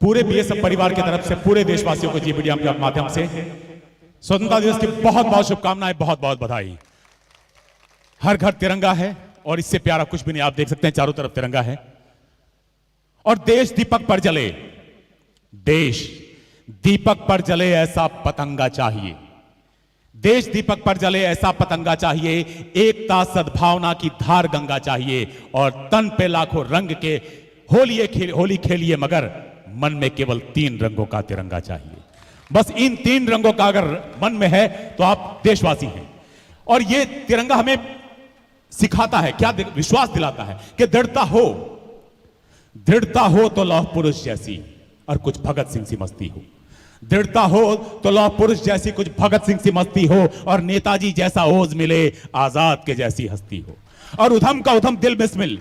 पूरे बीएसएफ परिवार की तरफ से पूरे देशवासियों को जी मीडिया के माध्यम से स्वतंत्रता दिवस की बहुत बहुत शुभकामनाएं, बहुत बहुत बधाई। हर घर तिरंगा है और इससे प्यारा कुछ भी नहीं। आप देख सकते हैं चारों तरफ तिरंगा है और देश दीपक पर जले, देश दीपक पर जले ऐसा पतंगा चाहिए, देश दीपक पर जले ऐसा पतंगा चाहिए, एकता सद्भावना की धार गंगा चाहिए और तन पे लाखों रंग के होली खेलिए मगर मन में केवल 3 रंगों का तिरंगा चाहिए। बस इन 3 रंगों का अगर मन में है तो आप देशवासी हैं। और ये तिरंगा हमें सिखाता है, क्या विश्वास दिलाता है कि दृढ़ता हो तो लौह पुरुष जैसी और कुछ भगत सिंह सी मस्ती हो, दृढ़ता हो तो लौह पुरुष जैसी कुछ भगत सिंह सी मस्ती हो और नेताजी जैसा ओज मिले, आजाद के जैसी हस्ती हो। और उधम का उधम दिल बिस्मिल,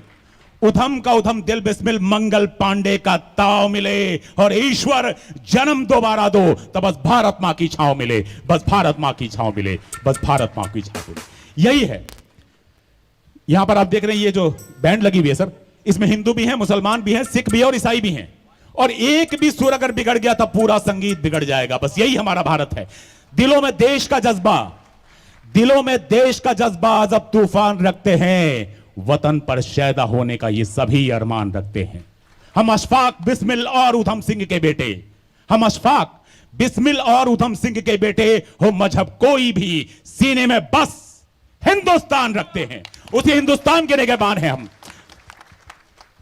उधम का उधम दिल बिस्मिल, मंगल पांडे का ताव मिले और ईश्वर जन्म दोबारा दो तो बस भारत मां की छांव मिले, बस भारत मां की छांव मिले, बस भारत मां की छांव मिले। यही है। यहां पर आप देख रहे हैं ये जो बैंड लगी हुई है सर, इसमें हिंदू भी हैं, मुसलमान भी हैं, सिख भी है और ईसाई भी हैं। और एक भी सुर अगर बिगड़ गया तो पूरा संगीत बिगड़ जाएगा। बस यही हमारा भारत है। दिलों में देश का जज्बा, दिलों में देश का जज्बा जब तूफान रखते हैं, वतन पर शैदा होने का ये सभी अरमान रखते हैं। हम अशफाक बिस्मिल और उधम सिंह के बेटे, हम अशफाक बिस्मिल और उधम सिंह के बेटे हो, मजहब कोई भी सीने में बस हिंदुस्तान रखते हैं, उसी हिंदुस्तान के निगहबान हैं हम।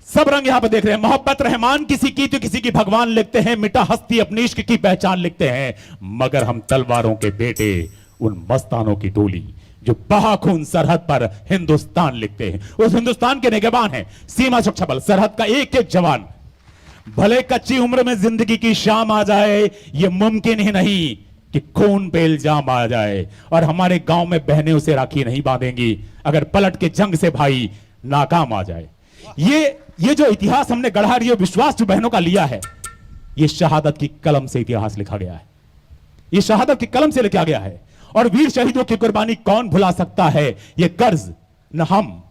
सब रंग यहां पर देख रहे हैं। मोहब्बत रहमान किसी की तो किसी की भगवान लिखते हैं, मिटा हस्ती अपनी इश्क की पहचान लिखते हैं, मगर हम तलवारों के बेटे उन मस्तानों की टोली जो बहा खून सरहद पर हिंदुस्तान लिखते हैं, उस हिंदुस्तान के निगहबान हैं। सीमा सुरक्षा बल, सरहद का एक एक जवान। भले कच्ची उम्र में जिंदगी की शाम आ जाए, यह मुमकिन ही नहीं कि खून पे इल्जाम आ जाए। और हमारे गांव में बहनें उसे राखी नहीं बांधेंगी अगर पलट के जंग से भाई नाकाम आ जाए। ये जो इतिहास हमने गढ़ा, ये विश्वास जो बहनों का लिया है, ये शहादत की कलम से इतिहास लिखा गया है, ये शहादत की कलम से लिखा गया है। और वीर शहीदों की कुर्बानी कौन भुला सकता है? ये कर्ज न हम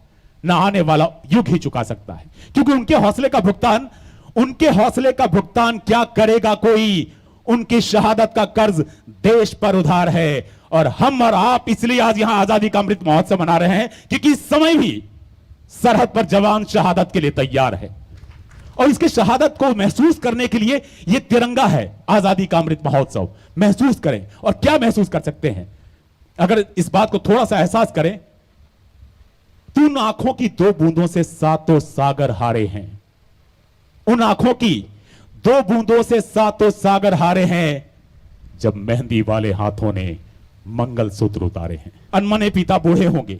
न आने वाला युग ही चुका सकता है, क्योंकि उनके हौसले का भुगतान क्या करेगा कोई? उनकी शहादत का कर्ज देश पर उधार है। और हम और आप इसलिए आज यहां आजादी का अमृत महोत्सव मना रहे हैं क्योंकि इस समय भी सरहद पर जवान शहादत के लिए तैयार है। और इसके शहादत को महसूस करने के लिए यह तिरंगा है, आजादी का अमृत महोत्सव। महसूस करें। और क्या महसूस कर सकते हैं अगर इस बात को थोड़ा सा एहसास करें? उन आंखों की 2 बूंदों से सातों सागर हारे हैं, उन आंखों की 2 बूंदों से सातों सागर हारे हैं, जब मेहंदी वाले हाथों ने मंगलसूत्र उतारे हैं। अनमने पिता बूढ़े होंगे,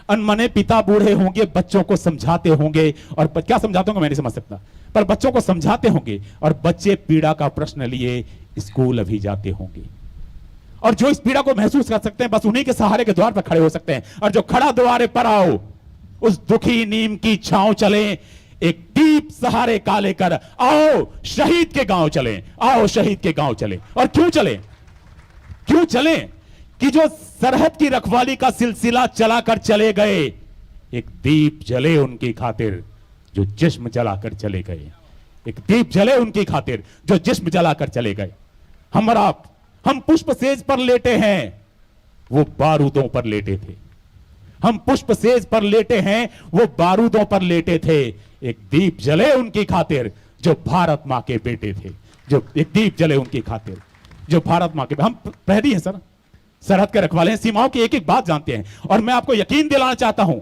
अनमने पिता बूढ़े होंगे, बच्चों को समझाते होंगे। और क्या समझाते होंगे मैं नहीं समझ सकता, पर बच्चों को समझाते होंगे। और बच्चे पीड़ा का प्रश्न लिए स्कूल अभी जाते होंगे। और जो इस पीड़ा को महसूस कर सकते हैं, बस उन्हीं के सहारे के द्वार पर खड़े हो सकते हैं। और जो खड़ा द्वारे पर आओ, उस दुखी नीम की छांव चले, एक दीप सहारे का लेकर आओ शहीद के गांव चले, आओ शहीद के गांव चले। और क्यों चले? क्यों चले? कि जो सरहद की रखवाली का सिलसिला चलाकर चले गए, एक दीप जले उनकी खातिर जो जिस्म जलाकर चले गए, एक दीप जले उनकी खातिर जो जिस्म जलाकर चले गए। हम और आप, हम पुष्प सेज पर लेटे हैं, वो बारूदों पर लेटे थे। हम पुष्प सेज पर लेटे हैं, वो बारूदों पर लेटे थे। एक दीप जले उनकी खातिर जो भारत मां के बेटे थे, जो एक दीप जले उनकी खातिर जो भारत मां के। हम प्रहरी हैं सर, सरहद के रखवाले हैं, सीमाओं की एक एक बात जानते हैं। और मैं आपको यकीन दिलाना चाहता हूं,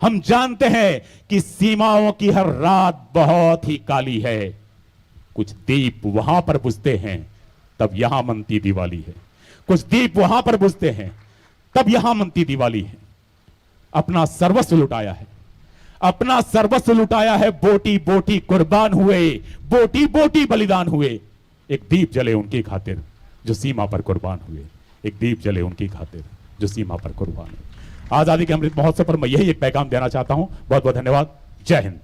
हम जानते हैं कि सीमाओं की हर रात बहुत ही काली है। कुछ दीप वहां पर बुझते हैं तब यहां मनती दिवाली है, कुछ दीप वहां पर बुझते हैं तब यहां मनती दिवाली है। अपना सर्वस्व लुटाया है, अपना सर्वस्व लुटाया है, बोटी बोटी कुर्बान हुए, बोटी बोटी बलिदान हुए। एक दीप जले उनकी खातिर जो सीमा पर कुर्बान हुए, एक दीप जले उनकी खातिर जो सीमा पर कुर्बान हुए। आजादी के अमृत महोत्सव पर मैं यही एक पैगाम देना चाहता हूं। बहुत बहुत धन्यवाद। जय हिंद।